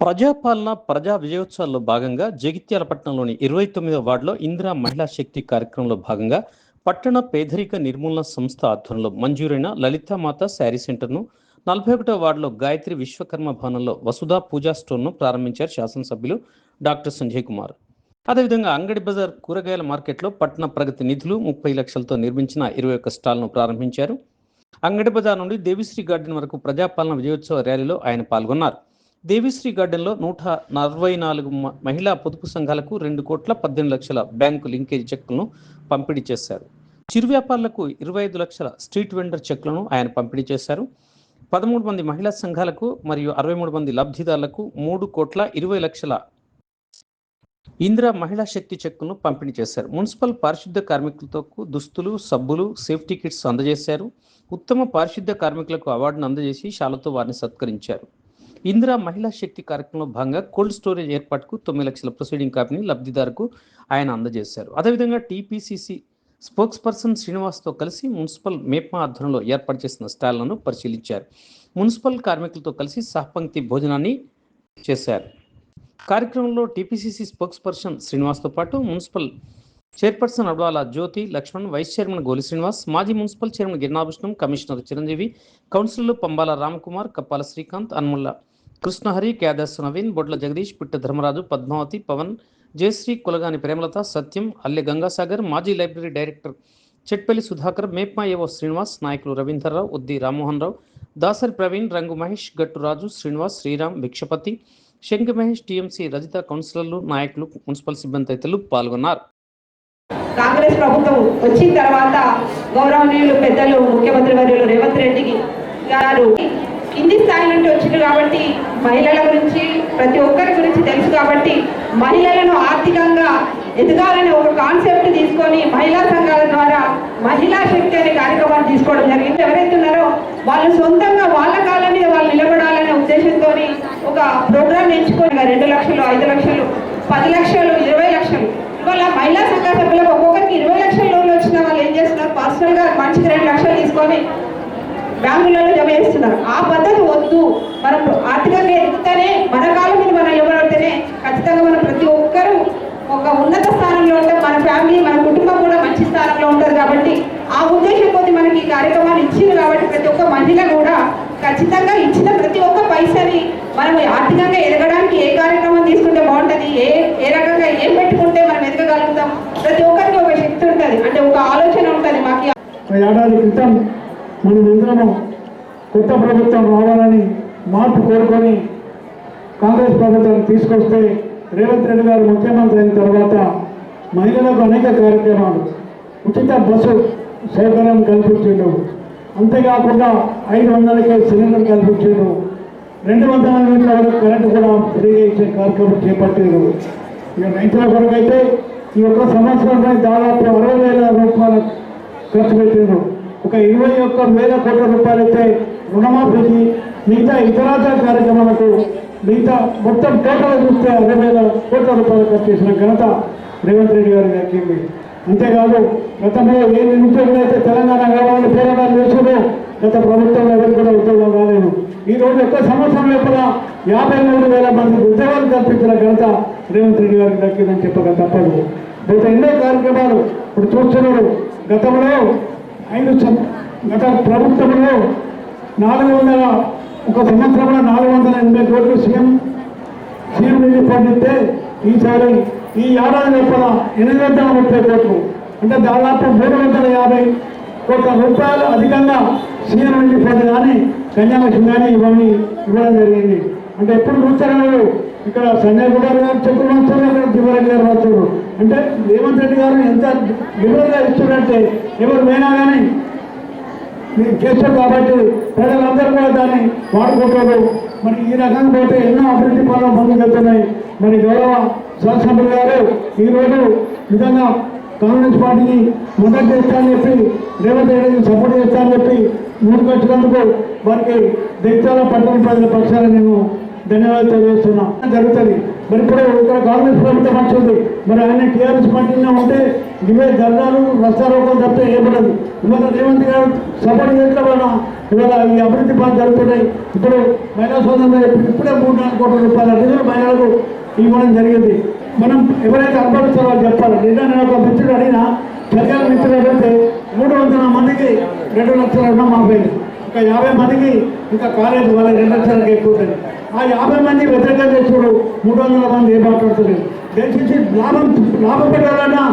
ప్రజాపాలన ప్రజా విజయోత్సవాల్లో భాగంగా జగిత్యాల పట్టణంలోని 29వ వార్డులో ఇందిరా మహిళా శక్తి కార్యక్రమంలో భాగంగా పట్టణ పేదరిక నిర్మూలన సంస్థ ఆధ్వర్యంలో మంజూరైన లలితామాత శారీ సెంటర్ను 41వ వార్డులో గాయత్రి విశ్వకర్మ భవనంలో వసుధా పూజా స్టోర్ను ప్రారంభించారు శాసనసభ్యులు డాక్టర్ సంజయ్ కుమార్. అదేవిధంగా అంగడి బజార్ కూరగాయల మార్కెట్లో పట్టణ ప్రగతి నిధులు 30 లక్షలతో నిర్మించిన 21 స్టాల్ను ప్రారంభించారు. అంగడి బజార్ నుండి దేవిశ్రీ గార్డెన్ వరకు ప్రజాపాలన విజయోత్సవ ర్యాలీలో ఆయన పాల్గొన్నారు. దేవిశ్రీ గార్డెన్లో 144 మహిళా పొదుపు సంఘాలకు 2,18,00,000 బ్యాంకు లింకేజ్ చెక్కులను పంపిణీ చేశారు. చిరు వ్యాపారులకు 25 లక్షల స్ట్రీట్ వెండర్ చెక్కులను ఆయన పంపిణీ చేశారు. 13 మంది మహిళా సంఘాలకు మరియు 63 మంది లబ్ధిదారులకు 3,20,00,000 ఇందిరా మహిళా శక్తి చెక్కులను పంపిణీ చేశారు. మున్సిపల్ పారిశుద్ధ్య కార్మికులతో దుస్తులు, సబ్బులు, సేఫ్టీ కిట్స్ అందజేశారు. ఉత్తమ పారిశుద్ధ్య కార్మికులకు అవార్డును అందజేసి శాలతో వారిని సత్కరించారు. ఇందిరా మహిళా శక్తి కార్యక్రమంలో భాగంగా కోల్డ్ స్టోరేజ్ ఏర్పాటుకు 9 లక్షల ప్రొసీడింగ్ కాపీని లబ్ధిదారుకు ఆయన అందజేశారు. అదేవిధంగా టీపీసీసీ స్పోక్స్ పర్సన్ శ్రీనివాస్తో కలిసి మున్సిపల్ మేప్మా ఆధ్వర్యంలో ఏర్పాటు చేసిన స్టాళ్లను పరిశీలించారు. మున్సిపల్ కార్మికులతో కలిసి సహపంక్తి భోజనాన్ని చేశారు. కార్యక్రమంలో టీపీసీసీ స్పోక్స్ పర్సన్ శ్రీనివాస్తో పాటు మున్సిపల్ చైర్పర్సన్ అడ్వాల జ్యోతి లక్ష్మణ్, వైస్ చైర్మన్ గోలి శ్రీనివాస్, మాజీ మున్సిపల్ చైర్మన్ గిరినాభూషణం, కమిషనర్ చిరంజీవి, కౌన్సిలర్లు పంబాల రామకుమార్, కప్పాల శ్రీకాంత్, అన్ముల్ల కృష్ణహరి, కేదాస్ నవీన్, బొడ్ల జగదీష్, పిట్ట ధర్మరాజు, పద్మావతి, పవన్, జయశ్రీ, కులగాని ప్రేమలత, సత్యం, అల్లె గంగాసాగర్, మాజీ లైబ్రరీ డైరెక్టర్ చెట్పల్లి సుధాకర్, మేప్మా ఏవో శ్రీనివాస్, నాయకులు రవీందర్రావు, ఉద్ది రామ్మోహన్ రావు, దాసరి ప్రవీణ్, రంగు మహేష్, గట్టురాజు, శ్రీనివాస్, శ్రీరామ్, భిక్షపతి, శంకి మహేష్, టీఎంసీ రజిత, కౌన్సిలర్లు, నాయకులు, మున్సిపల్ సిబ్బంది తదితరులు పాల్గొన్నారు. కాంగ్రెస్ ప్రభుత్వం వచ్చిన తర్వాత గౌరవనీయులు పెద్దలు ముఖ్యమంత్రి వర్యులు రేవంత్ రెడ్డి గారు కింది స్థాయి నుండి వచ్చింది కాబట్టి మహిళల గురించి ప్రతి ఒక్కరి గురించి తెలుసు కాబట్టి మహిళలను ఆర్థికంగా ఎదగాలనే ఒక కాన్సెప్ట్ తీసుకొని మహిళా సంఘాల ద్వారా మహిళా శక్తి అనే కార్యక్రమాన్ని తీసుకోవడం జరిగింది. ఎవరైతే ఉన్నారో వాళ్ళు సొంతంగా వాళ్ళ కాళ్ళ మీద వాళ్ళు నిలబడాలనే ఉద్దేశంతో ఒక ప్రోగ్రామ్ ఎంచుకొని 2 లక్షలు, 5 లక్షలు, 10 లక్షలు, 20 లక్షలు ఇవాళ మహిళా సంఘ సభ్యులకు ఒక్కొక్కరికి 20 లక్షల లోన్లు వచ్చిన వాళ్ళు ఏం చేస్తున్నారు, పర్సనల్గా మనిషికి 2 లక్షలు తీసుకొని బ్యాంకులలో జమ చేస్తున్నారు. ఆ పద్ధతి వద్దు. మనం ఆర్థికంగా ఎదుగుతూనే మన కాలం మీద మనం నిలబడితేనే ఖచ్చితంగా మనం ప్రతి ఒక్కరూ ఒక ఉన్నత స్థానంలో ఉంటాం. మన ఫ్యామిలీ, మన కుటుంబం కూడా మంచి స్థానంలో ఉంటుంది. కాబట్టి ఆ ఉద్దేశం కొద్ది మనకి ఈ కార్యక్రమాన్ని ఇచ్చింది కాబట్టి ప్రతి ఒక్క మహిళ కూడా ఖచ్చితంగా ఇచ్చిన ప్రతి ఒక్క పైసని మనం ఆర్థికంగా ఎదగడానికి ఏ కార్యక్రమం తీసుకుంటే బాగుంటుంది, ఏ రకంగా ఏం పెట్టుకుంటే మనం ఎదగగలుగుతాం, ప్రతి ఒక్కరికి ఒక శక్తి ఉంటుంది, అంటే ఒక ఆలోచన ఉంటుంది. మాకు ఏడాది క్రితం మనమందరము కొత్త ప్రభుత్వం రావాలని మార్పు కోరుకొని కాంగ్రెస్ ప్రభుత్వాన్ని తీసుకొస్తే రేవంత్ రెడ్డి గారు ముఖ్యమంత్రి అయిన తర్వాత మహిళలకు అనేక కార్యక్రమాలు, ఉచిత బస్సు సౌకర్యం కల్పించిండు. అంతేకాకుండా 500కే సిలిండర్ కల్పించిండు. 200 యూనిట్ల వరకు కరెంటు కూడా ఫ్రీగా ఇచ్చే కార్యక్రమం చేపట్టారు. ఇక రైతుల కొరకు అయితే ఈ ఒక్క సంవత్సరంలో దాదాపు 60,000 రూపాయలు ఖర్చు పెట్టారు. ఒక 21,000 కోట్ల రూపాయలు అయితే రుణమాఫీకి, మిగతా ఇతరాతర కార్యక్రమాలకు మిగతా మొత్తం టోటల్ చూస్తే 60,000 కోట్ల రూపాయలు ఖర్చు చేసిన ఘనత రేవంత్ రెడ్డి గారికి దక్కింది. అంతేకాదు గతంలో ఏ నిరుద్యోగులైతే తెలంగాణ కావాలని పోరాటాలు చేశారో గత ప్రభుత్వంలో ఎవరికి కూడా ఉద్యోగం రాలేదు. ఈరోజు ఒక్క సంవత్సరం లోపల 53,000 మందికి ఉద్యోగాలు కల్పించిన ఘనత రేవంత్ రెడ్డి గారికి దక్కిందని చెప్పక తప్పదు. మిగతా ఎన్నో కార్యక్రమాలు ఇప్పుడు చూస్తున్నారు. గత ప్రభుత్వంలో 400 ఒక సంవత్సరంలో 480 కోట్లు సీఎం నిధి పొందితే ఈసారి ఈ ఏడాది లోపల 830 కోట్లు, అంటే దాదాపు 350 కోట్ల రూపాయలు అధికంగా సీఎం నిధి పొంది కానీ కన్యాలక్ష్మి కానీ ఇవన్నీ ఇవ్వడం జరిగింది. అంటే ఎప్పుడు చూస్తారు ఇక్కడ సంజయ్ కుమార్ గారు చెప్పులు వస్తున్నారు, ఇక్కడ దివరెడ్డి గారు వస్తున్నారు. అంటే రేవంత్ రెడ్డి గారు ఎంత లిబరల్గా ఇస్తున్నారంటే ఎవరు పోయినా కానీ చేస్తారు. కాబట్టి ప్రజలందరూ కూడా దాన్ని వాడుకుంటారు. మరి ఈ రకంగా పోతే ఎన్నో అభివృద్ధి పనులు ముందుకెళ్తున్నాయి. మరి గౌరవ శాసనసభ్యులు గారు ఈరోజు నిజంగా కాంగ్రెస్ పార్టీని మద్దతు చేస్తానని చెప్పి, రేవంత్ రెడ్డిని సపోర్ట్ చేస్తానని చెప్పి ముందుకొచ్చినందుకు వారికి జగిత్యాల పట్టణ ప్రజల పక్షాన నేను ధన్యవాదాలు తెలియజేస్తున్నా. జరుగుతుంది మరి ఇప్పుడు ఇక్కడ కాంగ్రెస్ ప్రభుత్వం వచ్చింది, మరి ఆయన టీఆర్ఎస్ పార్టీలో ఉంటే ఇవే ధర్నాలు రస్తారోకం తప్పితే ఏమన్నది. ఇవాళ రేవంత్ గారు సపోర్ట్ చేయడం ఇవాళ ఈ అభివృద్ధి పనులు జరుగుతున్నాయి. ఇప్పుడు మహిళా సోదరులు ఇప్పుడే 3-4 కోట్ల రూపాయల నిధులు మహిళలకు ఇవ్వడం జరిగింది. మనం ఎవరైతే అనుభవిస్తారో వాళ్ళు చెప్పాలి. నిన్న నేను ఒక మిత్రుడు అడిగినా, చర్యల మిత్రులు అడిగితే 300 మందికి 2 లక్షల రుణం మాపేది, ఒక 50 మందికి ఇంకా కాలేదు, వాళ్ళ 2 లక్షలకి ఎక్కువ ఉంటుంది. ఆ 50 మంది వ్యతిరేకంగా చేస్తుడు, 300 మంది ఏం మాట్లాడుతున్నారు. దయచేసి లాభపడాలన్నా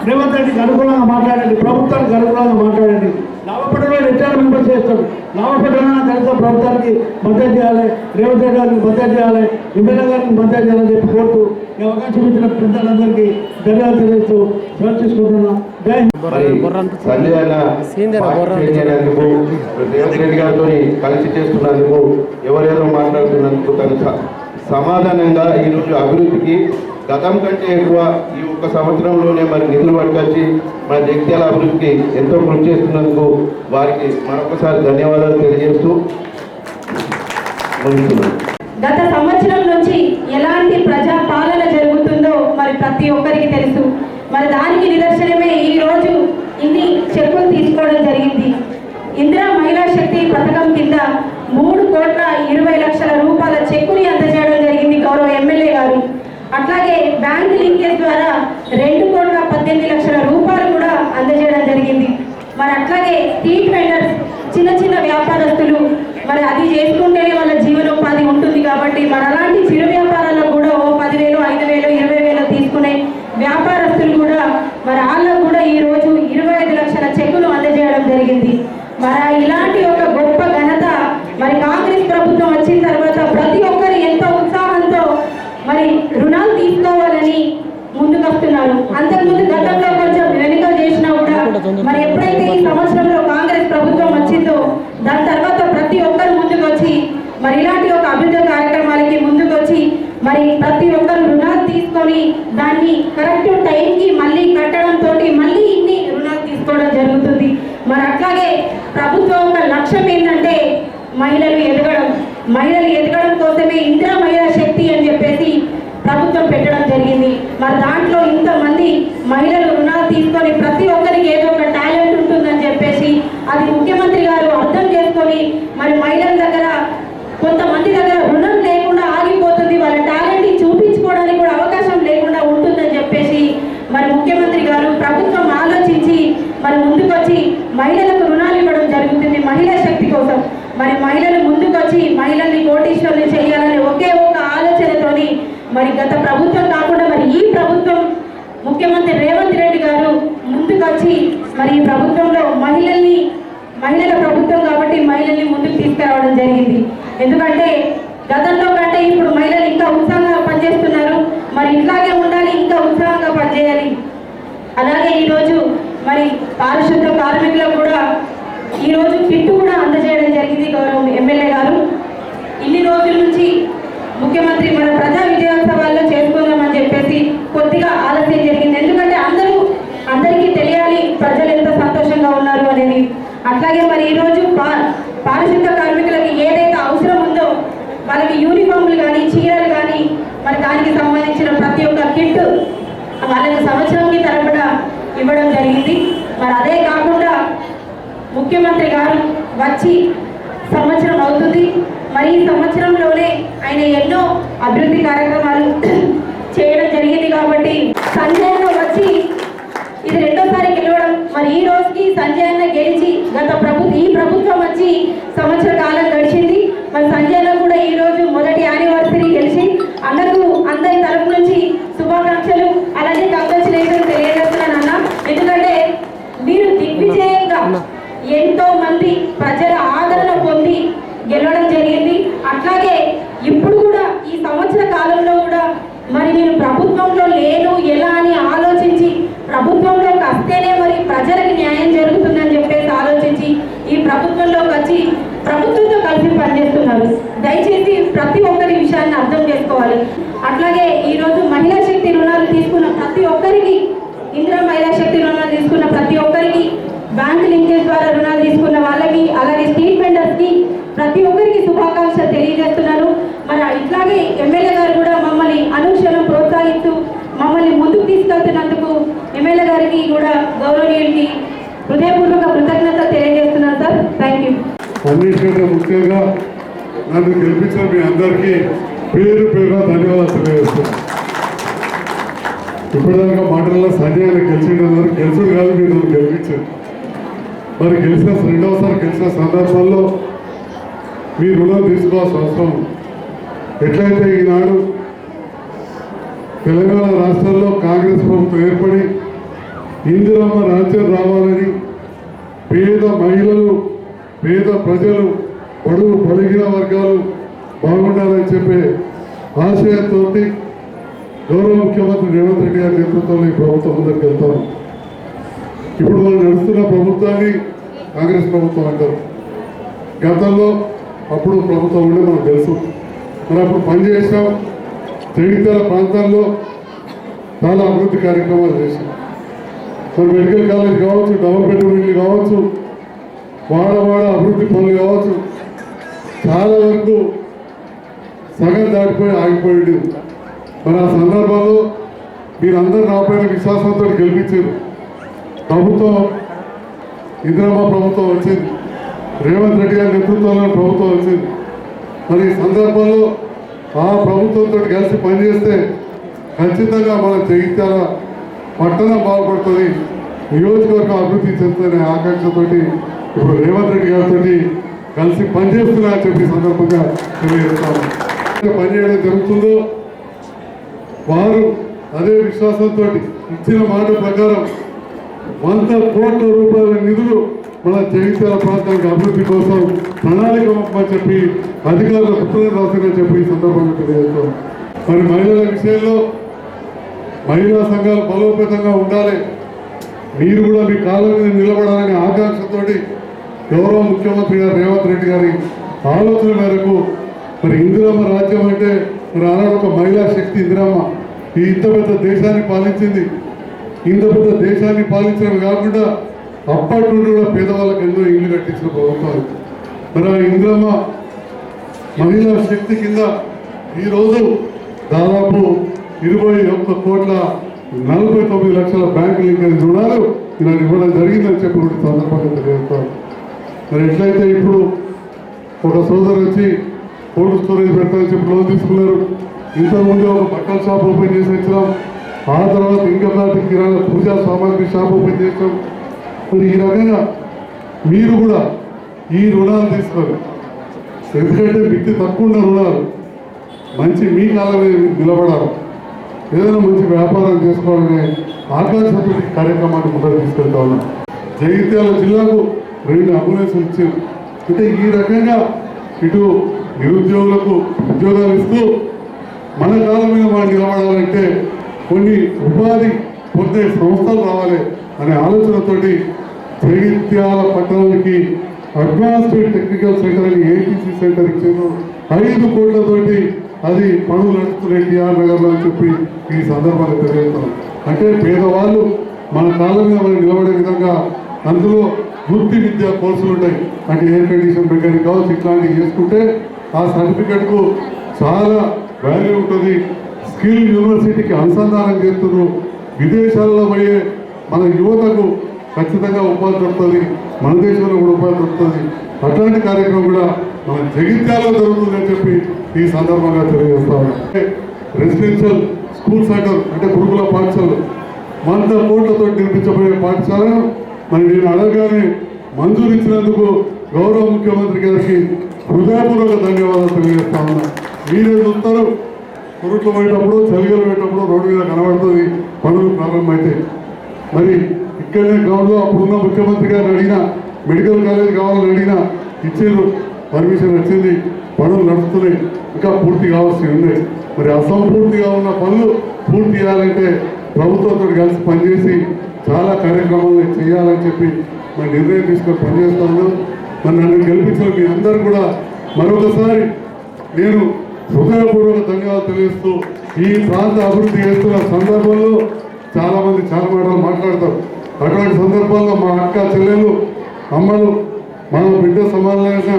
రేవంత్ రెడ్డికి అనుకూలంగా మాట్లాడండి, ప్రభుత్వానికి అనుకూలంగా మాట్లాడండి. లాభపడాలని రిటైర్ మెంబర్స్ చేస్తారు, లాభపడాలన్నా కలిసి ప్రభుత్వానికి మద్దతు చేయాలి, రేవంత్ రెడ్డి గారికి మద్దతు చేయాలి, ఎమ్మెల్యే గారికి మద్దతు చేయాలని చెప్పి కోరుతూ ఈ అవకాశం ఇచ్చిన పెద్దలందరికీ ధన్యవాదాలు తెలియజేస్తూ సెలవు తీసుకుంటున్నాం. జై రేవంత్ రెడ్డి గారితో కలిసి చేస్తున్నందుకు, ఎవరెవరో మాట్లాడుతున్నందుకు తను సమాధానంగా ఈరోజు అభివృద్ధికి గతం కంటే ఎక్కువ ఈ ఒక్క సంవత్సరంలోనే మరి నిధులు పట్టుకొచ్చి మన జగిత్యాల అభివృద్ధికి ఎంతో కృషి చేస్తున్నందుకు వారికి మరొకసారి ధన్యవాదాలు తెలియజేస్తూ ముగిస్తున్నాను. గత సంవత్సరం నుంచి ఎలాంటి ప్రజా పాలన జరుగుతుందో మరి ప్రతి ఒక్కరికి తెలుసు. మరి దానికి నిదర్శనమే ఈ రోజు ఇన్ని చెక్కులు తీసుకోవడం జరిగింది. ఇందిరా మహిళా శక్తి పథకం కింద 3,20,00,000 రూపాయల చెక్కుని అందజేయడం జరిగింది గౌరవ ఎమ్మెల్యే గారు. అట్లాగే బ్యాంక్ లింకేజ్ ద్వారా 2,18,00,000 రూపాయలు కూడా అందజేయడం జరిగింది. మరి అట్లాగే స్ట్రీట్ వెండర్స్, చిన్న చిన్న వ్యాపారస్తులు, మరి అది చేసుకుంటేనే వాళ్ళ జీవనోపాధి ఉంటుంది కాబట్టి మరి అలాంటి చిరు వ్యాపారాల్లో కూడా 10,000, 5,000, 20,000 తీసుకునే వ్యాపారస్తులు కూడా మరి వాళ్ళకు కూడా ఈరోజు 25 లక్షల చెక్కులు అందజేయడం జరిగింది. మరి ఇలాంటి ఒక గొప్ప ఘనత మరి కాంగ్రెస్ ప్రభుత్వం వచ్చిన తర్వాత ప్రతి ఒక్కరు ఎంతో ఉత్సాహంతో మరి రుణాలు తీసుకోవాలని ముందుకు వస్తున్నారు. అంతకుముందు గతంలో కొంచెం వెనుక చేసినా కూడా మరి ఎప్పుడైతే ఈ సంవత్సరంలో కాంగ్రెస్ ప్రభుత్వం వచ్చిందో దాని తర్వాత ప్రతి ఒక్కరు ముందుకు వచ్చి మరి ఇలాంటి ఒక అభివృద్ధి కార్యక్రమాలకి ముందుకు వచ్చి మరి ప్రతి ఒక్కరు రుణాలు తీసుకొని దాన్ని కరెక్ట్ టైంకి మళ్ళీ కట్టడంతో మళ్ళీ ఇన్ని రుణాలు తీసుకోవడం జరుగుతుంది. మరి అట్లాగే ప్రభుత్వం ఒక లక్ష్యం ఏంటంటే మహిళలు ఎదగడం కోసమే ఇందిరా మహిళా శక్తి అని చెప్పేసి ప్రభుత్వం పెట్టడం జరిగింది. మరి దాంట్లో ఇంతమంది మహిళలు రుణాలు తీసుకొని ప్రతి ఒక్కరికి ఏదో ఒక టాలెంట్ ఉంటుందని చెప్పేసి అది ముఖ్యమంత్రి గారు అర్థం చేసుకొని మరి మహిళల దగ్గర కొంతమంది దగ్గర రుణం లేకుండా ఆగిపోతుంది, వాళ్ళ టాలెంట్ని చూపించుకోవడానికి కూడా అవకాశం లేకుండా ఉంటుందని చెప్పేసి మరి ముఖ్యమంత్రి గారు ప్రభుత్వం ఆలోచించి మరి ముందుకొచ్చి మహిళలకు రుణాలు ఇవ్వడం జరుగుతుంది మహిళా శక్తి కోసం. మరి మహిళలు ముందుకొచ్చి మహిళల్ని కోటీశ్వరులు చేయాలనే ఒకే ఒక ఆలోచనతోని మరి గత ప్రభుత్వం కాకుండా మరి ఈ ప్రభుత్వం ముఖ్యమంత్రి రేవంత్ రెడ్డి గారు ముందుకొచ్చి మరి ఈ ప్రభుత్వంలో మహిళల ప్రభుత్వం కాబట్టి మహిళల్ని ముందుకు తీసుకురావడం జరిగింది. ఎందుకంటే గతంలో కంటే ఇప్పుడు మహిళలు ఇంకా ఉత్సాహంగా పనిచేస్తున్నారు. మరి ఇట్లాగే ఉండాలి, ఇంకా ఉత్సాహంగా పనిచేయాలి. అలాగే ఈరోజు మరి పారిశుద్ధ కార్మికులకు కూడా ఈరోజు కిట్టు కూడా అందజేయడం జరిగింది గౌరవ ఎమ్మెల్యే గారు. ఇన్ని రోజుల నుంచి ముఖ్యమంత్రి మన ప్రజా విజయోత్సవాల్లో చేసుకుందామని చెప్పేసి కొద్దిగా ఆలస్యం జరిగింది. ఎందుకంటే అందరికీ తెలియాలి ప్రజలు ఎంత సంతోషంగా ఉన్నారు అనేది. అట్లాగే మరి ఈరోజు పారిశుద్ధ కార్మికులకి ఏదైతే అవసరం ఉందో వాళ్ళకి యూనిఫామ్లు కానీ చీరలు కానీ మరి దానికి సంబంధించిన ప్రతి ఒక్క కిట్ వాళ్ళకి సంవత్సరంకి తరబడా ఇవ్వడం జరిగింది. మరి అదే కాకుండా ముఖ్యమంత్రి గారు వచ్చి సంవత్సరం అవుతుంది. మరి ఈ సంవత్సరంలోనే ఆయన ఎన్నో అభివృద్ధి కార్యక్రమాలు చేయడం జరిగింది. కాబట్టి సంజయ్ అన్న వచ్చి ఇది రెండోసారి గెలవడం, మరి ఈ రోజుకి సంజయ్ అన్న గెలిచి ఈ ప్రభుత్వం వచ్చి సంవత్సర కాలం గడిచింది. మరి సంజయ్ అన్న కూడా ఈ రోజు మొదటి యానివర్సరీ గెలిచి అన్నకు అందరి తరఫు నుంచి శుభాకాంక్షలు అలాగే కంగ్రాచులేషన్ తెలియజేస్తున్నాను అన్న. ఎందుకంటే మీరు దిగ్విజయంగా ఎంతో మంది ప్రజల ఆదరణ పొంది గెలవడం జరిగింది. అట్లాగే ఇప్పుడు కూడా ఈ సంవత్సర కాలంలో కూడా మరి నేను ప్రభుత్వంలో లేను ఎలా అని ఆలోచించి ప్రభుత్వంలోకి వస్తేనే మరి ప్రజలకు న్యాయం జరుగుతుందని చెప్పేసి ఆలోచించి ఈ ప్రభుత్వంలోకి వచ్చి ప్రభుత్వంతో కలిసి పనిచేస్తున్నారు. దయచేసి ప్రతి ఒక్కరి విషయాన్ని అర్థం చేసుకోవాలి. అట్లాగే ఈరోజు మహిళా శక్తి రుణాలు తీసుకున్న ప్రతి ఒక్కరికి, ఇందిరా మహిళా శక్తి రుణాలు తీసుకున్న ప్రతి ఒక్కరికి, బ్యాంక్ లింకేజ్ ద్వారా రుణాలు తీసుకున్న వాళ్ళకి, అలాగే స్ట్రీట్ వెండర్స్కి ప్రతి ఒక్కరికి శుభాకాంక్షలు తెలియజేస్తున్నాను. మరి ఇట్లాగే ఎమ్మెల్యే గారు కూడా మమ్మల్ని అనుక్షణం కొనసాగిస్తూ మమ్మల్ని ముందుకు తీసుకెళ్తున్నందుకు ఎమ్మెల్యే గారికి కూడా గౌరవనీయులకి హృదయపూర్వక కృతజ్ఞత తెలియజేస్తున్నాను సార్. Thank you. అన్నిటికంటే ముఖ్యంగా నన్ను గెలిపించిన మీ అందరికీ పేరు పేరుగా ధన్యవాదాలు తెలియజేస్తున్నాను. ఇప్పటిదాకా మాటల్లో సంజయ్ గెలిచిందన్నారు, గెలుచుడు కాదు, మీరు నన్ను గెలిపించారు. మరి గెలిచిన రెండవసారి గెలిచిన సందర్భంలో మీ రుణం తీసుకోవాల్సిన అవసరం. ఎట్లయితే ఈనాడు తెలంగాణ రాష్ట్రంలో కాంగ్రెస్ ప్రభుత్వం ఏర్పడి ఇందిరమ్మ రాజ్యం రావాలని పేద మహిళలు, పేద ప్రజలు, బడుగు బలిగిన వర్గాలు బాగుండాలని చెప్పే ఆశయంతో గౌరవ ముఖ్యమంత్రి రేవంత్ రెడ్డి గారి నేతృత్వంలో ఈ ప్రభుత్వం ముందుకు వెళ్తాము. ఇప్పుడు మనం నడుస్తున్న ప్రభుత్వాన్ని కాంగ్రెస్ ప్రభుత్వం అంటారు. గతంలో అప్పుడు ప్రభుత్వం ఉండే మనకు తెలుసు. మరి అప్పుడు పనిచేసాం. జగిత్యాల ప్రాంతాల్లో చాలా అభివృద్ధి కార్యక్రమాలు చేశాం. మరి మెడికల్ కాలేజ్ కావచ్చు, డబుల్ బెడ్రూమ్ ఇల్లు కావచ్చు, వాడవాడ అభివృద్ధి పనులు కావచ్చు, చాలా వరకు సగం దాటిపోయి ఆగిపోయింది. మరి ఆ సందర్భంలో మీరందరూ నాపైన విశ్వాసంతో గెలిపించారు. ప్రభుత్వం ఇందిరమ్మ ప్రభుత్వం వచ్చింది, రేవంత్ రెడ్డి గారి నేతృత్వంలో ప్రభుత్వం వచ్చింది. మరి ఈ సందర్భంలో ఆ ప్రభుత్వంతో కలిసి పనిచేస్తే ఖచ్చితంగా మన జగిత్యాల పట్టణం బాగుపడుతుంది, నియోజకవర్గం అభివృద్ధి చెందుతుందనే ఆకాంక్షతోటి ఇప్పుడు రేవంత్ రెడ్డి గారితో కలిసి పనిచేస్తున్నా అని చెప్పి సందర్భంగా తెలియజేస్తాము. పనిచేయడం జరుగుతుందో వారు అదే విశ్వాసంతో ఇచ్చిన మాట ప్రకారం 100 కోట్ల రూపాయల నిధులు మన జగిత్యాల ప్రాంతానికి అభివృద్ధి కోసం ప్రణాళిక పంపని చెప్పి అధికారులకు ఉత్తరం రాసిందని చెప్పి ఈ సందర్భంగా తెలియజేస్తాం. మరి మహిళల విషయంలో మహిళా సంఘాలు బలోపేతంగా ఉండాలి, మీరు కూడా మీ కాళ్ళ మీద నిలబడాలనే ఆకాంక్షతోటి గౌరవ ముఖ్యమంత్రి గారు రేవంత్ రెడ్డి గారి ఆలోచన మేరకు మరి ఇందిరమ్మ రాజ్యం అంటే మరి ఆనాడు ఒక మహిళా శక్తి ఇందిరమ్మ ఈ ఇంత పెద్ద దేశాన్ని పాలించింది. ఇంత పెద్ద దేశాన్ని పాలించడం కాకుండా అప్పటి నుండి కూడా పేదవాళ్ళకి ఎన్నో ఇల్లు కట్టించిన ప్రభుత్వాలు. మరి ఆ ఇందిరమ్మ మహిళా శక్తి కింద ఈరోజు దాదాపు 21 కోట్ల 49 లక్షల బ్యాంకు లింకేజ్ రుణాలు ఇలా ఇవ్వడం జరిగిందని చెప్పి కూడా సందర్భంగా తెలియజేస్తారు. మరి ఎట్లయితే ఇప్పుడు ఒక సోదరు వచ్చి కోల్డ్ స్టోరేజ్ పెట్టాలని చెప్పి లోన్ తీసుకున్నారు. ఇంతకుముందు ఒక బట్టల షాప్ ఓపెన్ చేసి వచ్చినాం. ఆ తర్వాత ఇంకా కిరాణా పూజా సామాగ్రి షాప్ ఓపెన్ చేసాం. మరి ఈ రకంగా మీరు కూడా ఈ రుణాలు తీసుకోరు. ఎందుకంటే మిత్తి తక్కువ ఉన్న రుణాలు మంచి మీ కాళ్ళ మీద నిలబడాలి, ఏదైనా మంచి వ్యాపారం చేసుకోవాలనే ఆకాంక్షతో ఈ కార్యక్రమాన్ని ముందుకు తీసుకెళ్తా ఉన్నాం. జగిత్యాల జిల్లాకు 2 అంబులెన్సులు ఇచ్చారు. అంటే ఈ రకంగా ఇటు నిరుద్యోగులకు ఉద్యోగాలు ఇస్తూ మన కాళ్ళ మీద మనం నిలబడాలంటే కొన్ని ఉపాధి పొందే సంస్థలు రావాలి అనే ఆలోచనతోటి జగిత్యాల పట్టణానికి అడ్వాన్స్డ్ టెక్నికల్ సెంటర్ అని ఏటీసీ సెంటర్ ఇచ్చారు. 5 కోట్లతోటి అది పనులు నడుస్తున్నాయి టీఆర్ నగర్లో అని చెప్పి ఈ సందర్భంగా తెలియజేస్తాం. అంటే పేదవాళ్ళు మన కాళ్ళ మీద మనం నిలబడే విధంగా అందులో వృత్తి విద్యా కోర్సులు ఉంటాయి. అంటే ఎయిర్ కండిషన్ మెకానిక్ కావచ్చు, ఇట్లాంటివి చేసుకుంటే ఆ సర్టిఫికెట్కు చాలా వాల్యూ ఉంటుంది. స్కిల్ యూనివర్సిటీకి అనుసంధానం చేస్తున్నారు. విదేశాల్లో పోయే మన యువతకు ఖచ్చితంగా ఉపాధి దొరుకుతుంది, మన దేశంలో కూడా ఉపాధి దొరుకుతుంది. అట్లాంటి కార్యక్రమం కూడా మన జగిత్యాలలో జరుగుతుందని చెప్పి ఈ సందర్భంగా తెలియజేస్తాము. రెసిడెన్షియల్ స్కూల్ సెంటర్ అంటే గురుకుల పాఠశాలలు 100 కోట్లతో నిర్మించబోయే పాఠశాలను మరి నేను అడగగానే మంజూరు ఇచ్చినందుకు గౌరవ ముఖ్యమంత్రి గారికి హృదయపూర్వక ధన్యవాదాలు తెలియజేస్తా ఉన్నా. మీరే చూస్తారు, కురుట్లు పోయేటప్పుడు చలిగలు పోయేటప్పుడు రోడ్డు మీద కనబడుతుంది పనులు ప్రారంభమైతే. మరి ఇక్కడనే గ్రౌండ్లో అప్పుడున్న ముఖ్యమంత్రి గారిని అడిగినా, మెడికల్ కాలేజ్ కావాలని అడిగినా ఇచ్చారు, పర్మిషన్ వచ్చింది, పనులు నడుస్తున్నాయి, ఇంకా పూర్తి కావాల్సి ఉన్నాయి. మరి అసంపూర్తిగా ఉన్న పనులు పూర్తి చేయాలంటే ప్రభుత్వంతో కలిసి పనిచేసి చాలా కార్యక్రమాలు చేయాలని చెప్పి మరి నిర్ణయం తీసుకొని పనిచేస్తా ఉన్నాం. మరి నన్ను గెలిపించిన మీ అందరూ కూడా మరొకసారి నేను హృదయపూర్వక ధన్యవాదాలు తెలియజేస్తూ, ఈ ప్రాంత అభివృద్ధి చేస్తున్న సందర్భంలో చాలామంది చాలా మాటలు మాట్లాడతారు. అటువంటి సందర్భాల్లో మా అక్క చెల్లెలు అమ్మలు మన బిడ్డ సమానమైన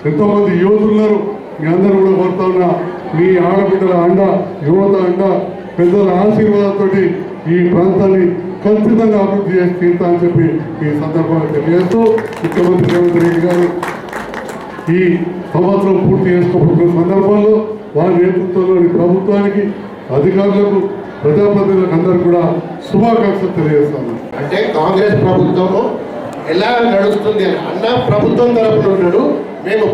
ఎంతోమంది యువతులు ఉన్నారు. మీ అందరూ కూడా కోరుతా ఉన్నా, మీ ఆడబిడ్డల అండ, యువత అండ పెద్దల ఆశీర్వాదంతో ఈ ప్రాంతాన్ని ఖచ్చితంగా అభివృద్ధి చేసి తీరుతా అని చెప్పి ఈ సందర్భంగా తెలియజేస్తూ ముఖ్యమంత్రి రేవంత్ రెడ్డి గారు ఈ సంవత్సరం పూర్తి చేసుకోబోతున్న సందర్భంలో వారి నేతృత్వంలోని ప్రభుత్వానికి, అధికారులకు, ప్రజాప్రతినిధులకు అందరూ కూడా శుభాకాంక్షలు తెలియజేస్తాను. అంటే కాంగ్రెస్ ప్రభుత్వము ఎలా నడుస్తుంది అని అన్న ప్రభుత్వం తరఫున ఉన్నాడు, మేము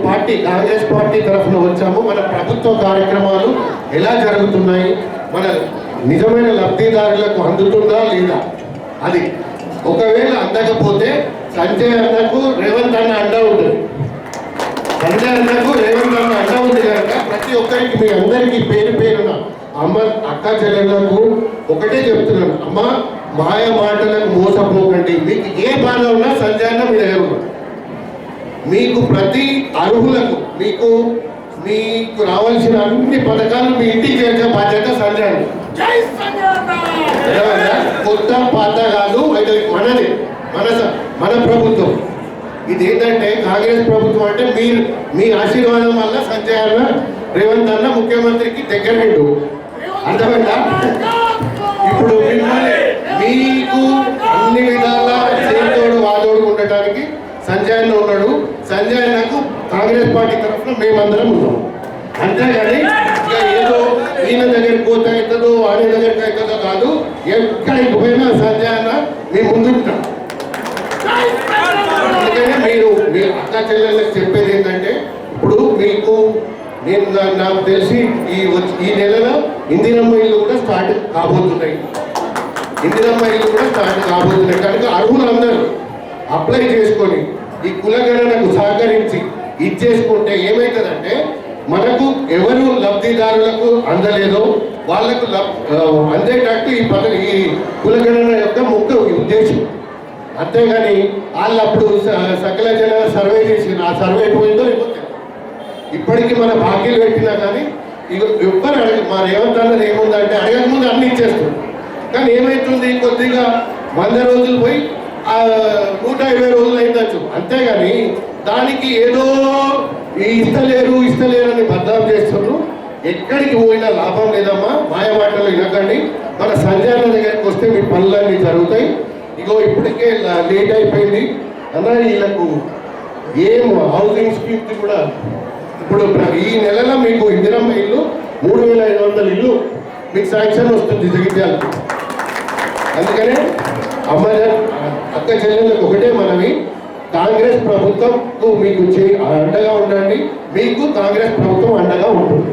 కాంగ్రెస్ పార్టీ తరఫున వచ్చాము. మన ప్రభుత్వ కార్యక్రమాలు ఎలా జరుగుతున్నాయి, మన నిజమైన లబ్ధిదారులకు అందుతుందా లేదా, అది ఒకవేళ అందకపోతే సంజయ్ అన్నకు రేవంత్ అన్న అండ ఉంటుంది. సంజయ్ అన్నకు రేవంత్ అన్న అండ ఉంది కనుక ప్రతి ఒక్కరికి మీ అందరికీ పేరు పేరున అక్క చెల్లెళ్లకు ఒకటే చెప్తున్నాను, అమ్మ మాయ మాటలకు మోసపోకండి. మీకు ఏ బాధ ఉన్నా సంజయ్ అన్న మీ దగ్గర ఉన్నాడు. మీకు ప్రతి అర్హులకు మీకు రావాల్సిన అన్ని పథకాలు మీ ఇంటికి చేర్చే బాధ్యత సంజయ్ అన్న. కొత్త పాత కాదు, అయితే మనది మన ప్రభుత్వం. ఇది ఏంటంటే కాంగ్రెస్ ప్రభుత్వం అంటే మీ ఆశీర్వాదం వల్ల సంజయ్ అన్న రేవంత్ అన్న ముఖ్యమంత్రికి దగ్గర అర్థమైందా? ఇప్పుడు మీకు అన్ని విధాలా చేతోడు వాదోడు ఉండటానికి సంజయ్ అన్న ఉన్నాడు. సంజయ్ అన్నకు కాంగ్రెస్ పార్టీ తరఫున మేమందరం ఉన్నాం. అంతేగాని ఇంకా ఏదో ఈయన దగ్గరికి పోతే అవుతుందో వాడి దగ్గరికి అవుతుందో కాదు, ఎక్కడికి పోయినా సంజయ్ అన్న మేము ముందుంటాం. అందుకని మీరు మీ అక్క చెల్లెళ్ళకి చెప్పేది ఏంటంటే, ఇప్పుడు మీకు నాకు తెలిసి ఈ నెలలో ఇందిరమ్మ ఇల్లు కూడా స్టార్ట్ కాబోతున్నాయి. కనుక అర్హులందరూ అప్లై చేసుకొని ఈ కులగణనకు సహకరించి ఇచ్చేసుకుంటే ఏమవుతుందంటే, మనకు ఎవరు లబ్ధిదారులకు అందలేదో వాళ్లకు అందేటట్టు ఈ కులగణన యొక్క ముఖ్య ఉద్దేశం. అంతేగాని వాళ్ళు అప్పుడు సకల జన సర్వే చేసి ఆ సర్వే పోయిందో లేకపోతే ఇప్పటికీ మన బాకీలు పెట్టినా కానీ ఎవ్వరు మా రేవంత్ అన్నది ఏముందంటే అడగక ముందు అన్ని ఇచ్చేస్తుంది. కానీ ఏమవుతుంది, కొద్దిగా 100 రోజులు పోయి 120 రోజులు అయిందచ్చు. అంతేగాని దానికి ఏదో ఇస్తలేరు అని బద్నాం చేస్తున్నారు. ఎక్కడికి పోయినా లాభం లేదమ్మా, మాయమాటలు వినకండి. మన సంజయ్ అన్న దగ్గరికి వస్తే మీ పనులన్నీ జరుగుతాయి. ఇగో ఇప్పటికే లేట్ అయిపోయింది అన్న, వీళ్ళకు ఏం హౌసింగ్ స్కీమ్స్ కూడా ఇప్పుడు ఈ నెలలో మీకు ఇందిరమ్మ ఇల్లు 3500 ఇల్లు మీకు శాంక్షన్ వస్తుంది జగిత్యాల. అందుకనే అక్క చెల్లెళ్ళకు ఒకటే మనవి, కాంగ్రెస్ ప్రభుత్వం మీకు అండగా ఉండండి, మీకు కాంగ్రెస్ ప్రభుత్వం అండగా ఉంటుంది.